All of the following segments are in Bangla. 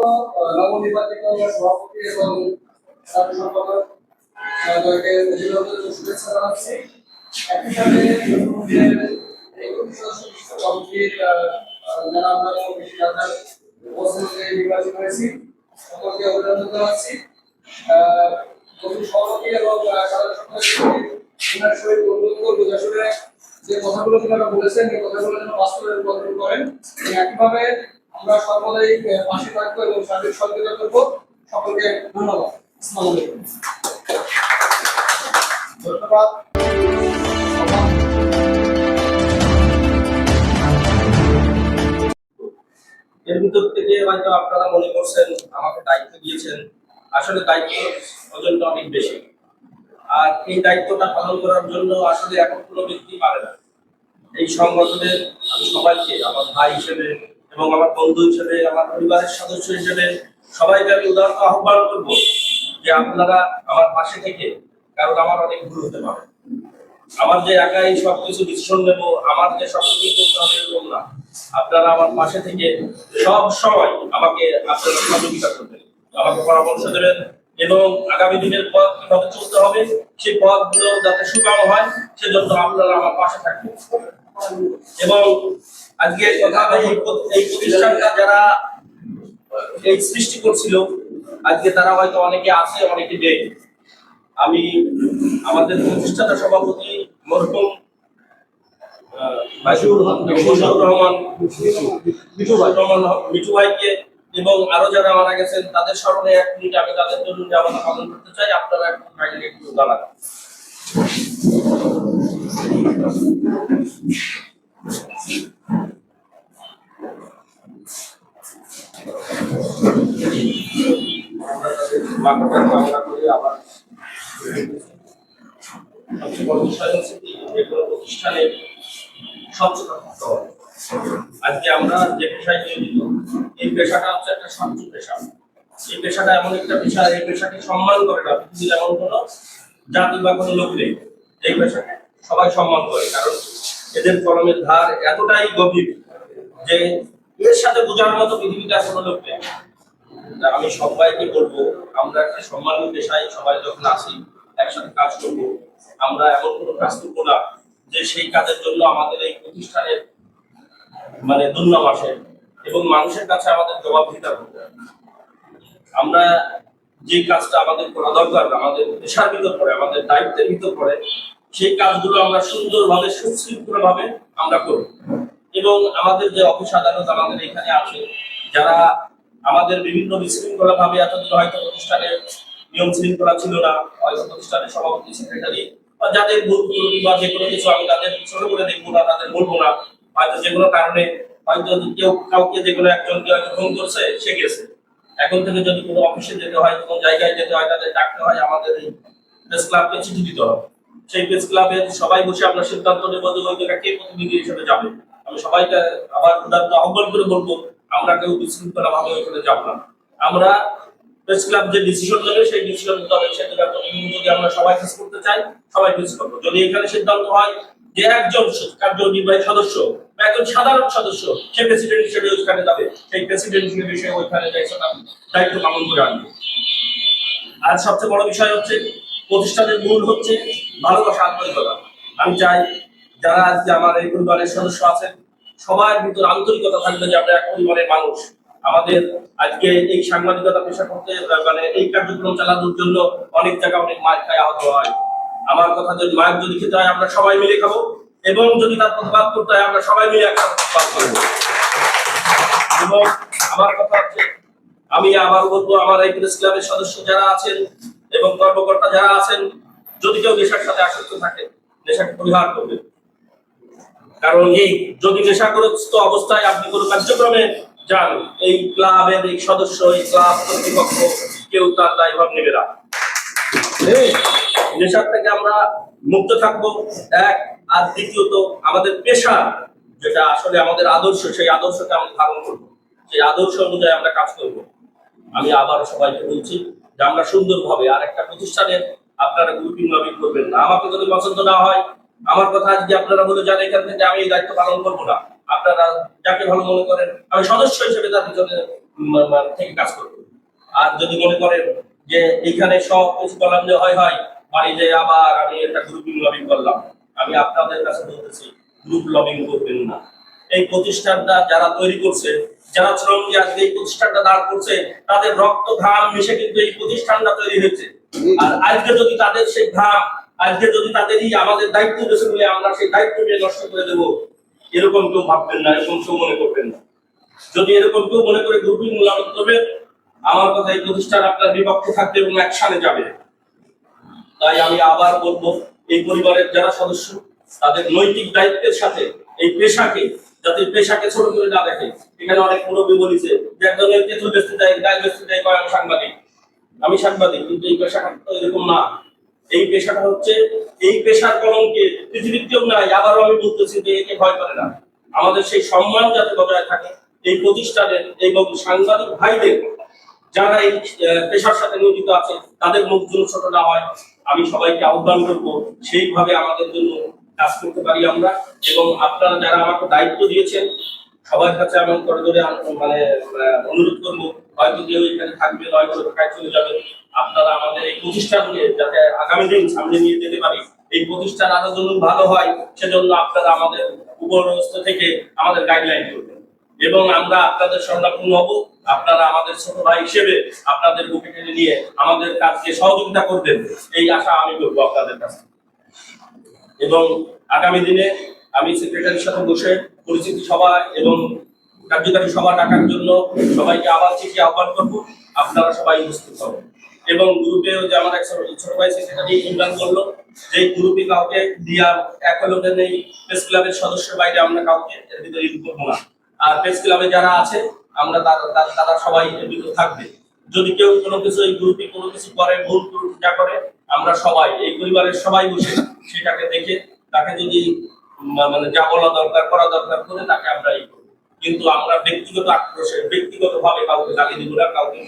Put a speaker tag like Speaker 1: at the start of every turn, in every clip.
Speaker 1: নবনির্বাচিত সভাপতি এবং সাধারণ সম্পাদক মহোদয়কে শুভেচ্ছা জানাচ্ছি। একই সাথে এই সদস্য কমিটির যারা আমরা কমিটি যারা উপস্থিত নির্বাচিত হয়েছি সকলকে অভিনন্দন জানাচ্ছি। কমিটির সভাপতি এবং সাধারণ সম্পাদক সহিত অনুরোধ করবো আসলে যে কথাগুলো আপনারা বলেছেন এই কথাগুলো যেন বাস্তবে রূপান্তর করেন। একইভাবে আমরা সর্বদাই পাশে থাকবো এবং সার্বিক সহযোগিতা করবো। সকলকে ধন্যবাদ। আসসালামু আলাইকুম। ধন্যবাদ।
Speaker 2: এর ভিতর থেকে হয়তো আপনারা মনে করছেন আমাকে দায়িত্ব দিয়েছেন, আসলে দায়িত্ব ওজনটা অনেক বেশি। আর এই দায়িত্বটা পালন করার জন্য আসলে এখন কোনো ব্যক্তি পারে না। এই সংগঠনের আমি সবাইকে আমার ভাই হিসেবে এবং আমার বন্ধু হিসেবে, আমার পরিবারের সদস্য হিসেবে সবাইকে আমি উদাহরণ আহ্বান করব যে আপনারা আমার পাশে থেকে, কারণ আমার অনেক ভুল হতে পারে, আমার যে একাই সবকিছু ডিসিশন নেব, আমার যে সবকিছু করতে হবে এরকম না। আপনারা আমার পাশে থেকে সব সময় আমাকে আপনারা সহযোগিতা করবেন, আমাকে পরামর্শ দেবেন এবং আগামী দিনের পথ কিভাবে চলতে হবে সেই পথগুলো যাতে সুগম হয় সেজন্য আপনারা আমার পাশে থাকবেন। এবং আজকে কথা এই প্রতিষ্ঠানটা যারা এই সৃষ্টি করছিল আজকে তারা হয়তো অনেকে আছে অনেকে নেই। আমি আমাদের প্রতিষ্ঠাতা সভাপতি মরহুম মিঠু ভাইকে এবং আরো যারা মারা গেছেন তাদের স্মরণে এক মিনিট আমি তাদের জন্য জানাজা পালন করতে চাই। আপনারা একটু দাঁড়ান। আবার সবচেয়ে বড় বিষয় হচ্ছে কি, যে কোনো প্রতিষ্ঠানের স্বচ্ছতা থাকতে হবে। আজকে আমরা যে পেশায় নিয়োজিত, এই পেশাটা হচ্ছে একটা স্বচ্ছ পেশা। এই পেশাটা এমন একটা পেশা, এই পেশাকে সম্মান করে না পৃথিবীর এমন কোনো জাতি বা কোনো লোক নেই। এই পেশাকে সবাই সম্মান করে, কারণ এদের কলমের ধার এতটাই গভীর যে এর সাথে বোঝার মতো পৃথিবীতে কোনো লোক নেই। আমি সবাইকে বলবো, আমরা একটা সম্মানীয় পেশায় সবাই যখন আসি একসাথে কাজ করব, আমরা এমন কোনো কাজ করবো না যে সেই কাজের জন্য আমাদের এই প্রতিষ্ঠানের মানে দুর্নাম আসে এবং মানুষের কাছে আমাদের জবাবদিহিতা করতে হবে। আমরা যে কাজটা আমাদের করা দরকার, আমাদের পেশার ভিতর পড়ে, আমাদের দায়িত্বের ভিতর পড়ে, সেই কাজগুলো আমরা সুন্দরভাবে সুশৃঙ্খল ভাবে আমরা করব। এবং আমাদের যে অফিস আদালত আমাদের এখানে আছে, যারা আমাদের বিভিন্ন বিশৃঙ্খলা ভাবে এতদিন হয়তো প্রতিষ্ঠানের নিয়ম শৃঙ্খলা ছিল না, হয়তো প্রতিষ্ঠানের সভাপতি সেক্রেটারি বা যাদের ভুল বা যে কোনো কিছু আমি তাদের ছোট করে দেখবো না, তাদের বলবো না, হয়তো যে কোনো কারণে হয়তো কেউ কাউকে যে কোনো একজনকে হয়তো ফোন করছে, সে গেছে। এখন থেকে যদি কোনো অফিসে যেতে হয়, কোনো জায়গায় যেতে হয়, তাদের ডাকতে হয়, আমাদের এই প্রেস ক্লাবকে চিঠি দিতে হবে। সেই প্রেস ক্লাবের সবাই বসে আমরা সিদ্ধান্ত নেব যে ওই জায়গায় কে প্রতিনিধি হিসেবে যাবে। আমি সবাইকে আবার উদাহরণ আহ্বান করে বলবো, আমরা কেউ বিশৃঙ্খলা ভাবে ওইখানে যাব না। আমরা প্রেস ক্লাব যে ডিসিশন নেবে সেই ডিসিশন মোতাবেক সেটা যদি আমরা সবাই ফেস করতে চাই, সবাই ফেস করবো। যদি এখানে সিদ্ধান্ত হয় যে একজন কার্যনির্বাহী সদস্য বা একজন সাধারণ সদস্য সে প্রেসিডেন্ট হিসেবে ওইখানে যাবে, সেই প্রেসিডেন্ট হিসেবে সে ওইখানে দায়িত্ব পালন করে আনবে। আর সবচেয়ে বড় বিষয় হচ্ছে প্রতিষ্ঠানের মূল হচ্ছে ভালোবাসা, আন্তরিকতা। আমি চাই যারা আজকে আমার এই পরিবারের সদস্য আছেন সবার ভিতর আন্তরিকতা থাকবে যে আমরা এক পরিবারের মানুষ। আমাদের আজকে এই সাংবাদিকতা পেশা করতে মানে এই কার্যক্রম চালানোর জন্য অনেক জায়গায় অনেক মার খায়, আহত হয়। আমার কথা যদি মায়ের যদি খেতে হয় আমরা সবাই মিলে খাবো, এবং যদি তার প্রতিবাদ করতে হয় আমরা সবাই মিলে একসাথে প্রতিবাদ করবো। এবং আমার কথা হচ্ছে, আমি আবার বলবো, আমার এই প্রেস ক্লাবের সদস্য যারা আছেন এবং কর্মকর্তা যারা আছেন, যদি কেউ নেশার সাথে আসক্ত থাকে নেশাকে পরিহার করবেন। কারণ এই যদি নেশাগ্রস্ত অবস্থায় আপনি কোনো কার্যক্রমে যান, এই ক্লাবের এই সদস্য, এই ক্লাব কর্তৃপক্ষ কেউ তার দায়ভার নেবে না। নেশার থেকে আমরা মুক্ত থাকবো এক, আর দ্বিতীয়ত আমাদের পেশা যেটা আসলে আমাদের আদর্শ, সেই আদর্শকে আমরা ধারণ করবো, সেই আদর্শ অনুযায়ী আমরা কাজ করবো। আমি আবারও সবাইকে বলছি যে আমরা সুন্দরভাবে আর একটা প্রতিষ্ঠানের আপনারা গ্রুপিং লবিং করবেন না। আমাকে যদি পছন্দ না হয়, আমার কথা আজকে আপনারা বলে যান এখান থেকে আমি এই দায়িত্ব পালন করবো না, আপনারা যাকে ভালো মনে করেন আমি সদস্য হিসেবে তার ভিতরে থেকে কাজ করবো। আর যদি মনে করেন যে এখানে সব কিছু করলাম যে হয় হয় বাড়ি যে আবার আমি একটা গ্রুপিং লবিং করলাম, আমি আপনাদের কাছে বলতেছি গ্রুপ লবিং করবেন না। এই প্রতিষ্ঠানটা যারা তৈরি করছে, যারা শ্রম দিয়ে আজকে এই প্রতিষ্ঠানটা দাঁড় করছে, তাদের রক্ত ঘাম মিশে কিন্তু এই প্রতিষ্ঠানটা তৈরি হয়েছে। আর আজকে যদি তাদের সেই ঘাম, আজকে যদি তাদেরই আমাদের দায়িত্ব বেছে বলে আমরা সেই দায়িত্ব নিয়ে নষ্ট করে দেবো, এরকম কেউ ভাববেন না, এরকম কেউ মনে করবেন না। যদি এরকম কেউ মনে করে গ্রুপিং মূল্যায়ন করবে, আমার কথা এই প্রতিষ্ঠান আপনার বিপক্ষে থাকবে এবং অ্যাকশনে যাবে। তাই আমি আবার বলবো, এই পরিবারের যারা সদস্য তাদের নৈতিক দায়িত্বের সাথে এই পেশাকে, যাতে পেশাকে ছোট করে না দেখে। এখানে অনেক মুরব্বী বলেছে যে একজনের তেঁতুল বেচতে যায়, গায়ে বেচতে যায়, কয় আমি সাংবাদিক। আমি সাংবাদিক, কিন্তু এই পেশাটা তো এরকম না। এই পেশাটা হচ্ছে, এই পেশার কলঙ্কে পৃথিবীর কেউ নাই। আবারও আমি বলতেছি যে একে ভয় করে না। আমাদের সেই সম্মান যাতে বজায় থাকে এই প্রতিষ্ঠানের এবং সাংবাদিক ভাইদের যারা এই পেশার সাথে নিয়োজিত আছে তাদের মুখ যেন ছোট না হয়। আমি সবাইকে আহ্বান করবো সেইভাবে আমাদের জন্য কাজ করতে পারি আমরা। এবং আপনারা যারা আমাকে দায়িত্ব দিয়েছেন সবার কাছে আমি করে ধরে মানে অনুরোধ করবো, হয়তো কেউ এখানে থাকবে, হয়তো ঢাকায় চলে যাবে, আপনারা আমাদের এই প্রতিষ্ঠানকে যাতে আগামী দিন সামনে নিয়ে যেতে পারি, এই প্রতিষ্ঠান আরো জন্য ভালো হয়, সেজন্য আপনারা আমাদের উপরস্থ থেকে আমাদের গাইডলাইন করবেন এবং আমরা আপনাদের স্বর্ণাপন্ন হব। আপনারা আমাদের ছোট ভাই হিসেবে আপনাদের বুকে টেনে নিয়ে আমাদের কাজকে সহযোগিতা করবেন, এই আশা আমি করবো আপনাদের কাছে। এবং আগামী দিনে আমি সেক্রেটারির সাথে বসে পরিচিতি সভা এবং কার্যকারী সভা ডাকার জন্য সবাইকে আবার চিঠি আহ্বান করবো, আপনারা সবাই উপস্থিত হবেন। এবং গ্রুপেও যে আমার এক ছোট ভাই সেক্রেটারি ইমরান বললো যে গ্রুপে কাউকে দিয়া এক হলো এই প্রেস ক্লাবের সদস্যের বাইরে আমরা কাউকে এর ভিতরে ইনক্লুড করবো না। আর প্রেস ক্লাবে যারা আছে আমরা তারা সবাই এর ভিতরে থাকবে। যদি কেউ কোনো কিছু এই গ্রুপে কোনো কিছু করে, ভুল যা করে, আমরা সবাই এই পরিবারের সবাই বসে সেটাকে দেখে তাকে যদি মানে যা বলা দরকার করা দরকার করে তাকে আমরা এই করবো। কিন্তু আমরা ব্যক্তিগত আক্রোশে ব্যক্তিগত ভাবে কাউকে গালি দিব না, কাউকে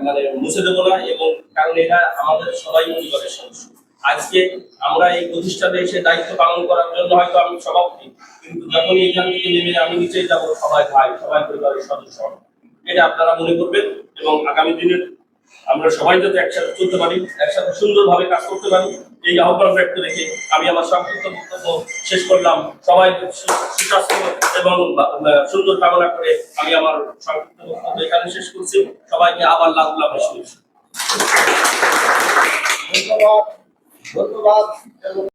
Speaker 2: মানে মুছে দেবো না। এবং কারণ এটা আমাদের সবাই পরিবারের সদস্য। আজকে আমরা এই প্রতিষ্ঠানে এসে দায়িত্ব পালন করার জন্য হয়তো আমি সভাপতি, কিন্তু যখনই এখান থেকে নেমে আমি নিচে যাবো সবাই ভাই, সবাই পরিবারের সদস্য, এটা আপনারা মনে করবেন। এবং আগামী দিনে আমরা সবাই যাতে একসাথে চলতে পারি, একসাথে সুন্দরভাবে কাজ করতে পারি, এই আহ্বান ব্যক্ত রেখে আমি আমার সংক্ষিপ্ত বক্তব্য শেষ করলাম। সবাই সুস্বাস্থ্য এবং সুন্দর কামনা করে আমি আমার সংক্ষিপ্ত বক্তব্য এখানে শেষ করছি। সবাইকে আবার লাভ লাভ
Speaker 1: ধন্যবাদ।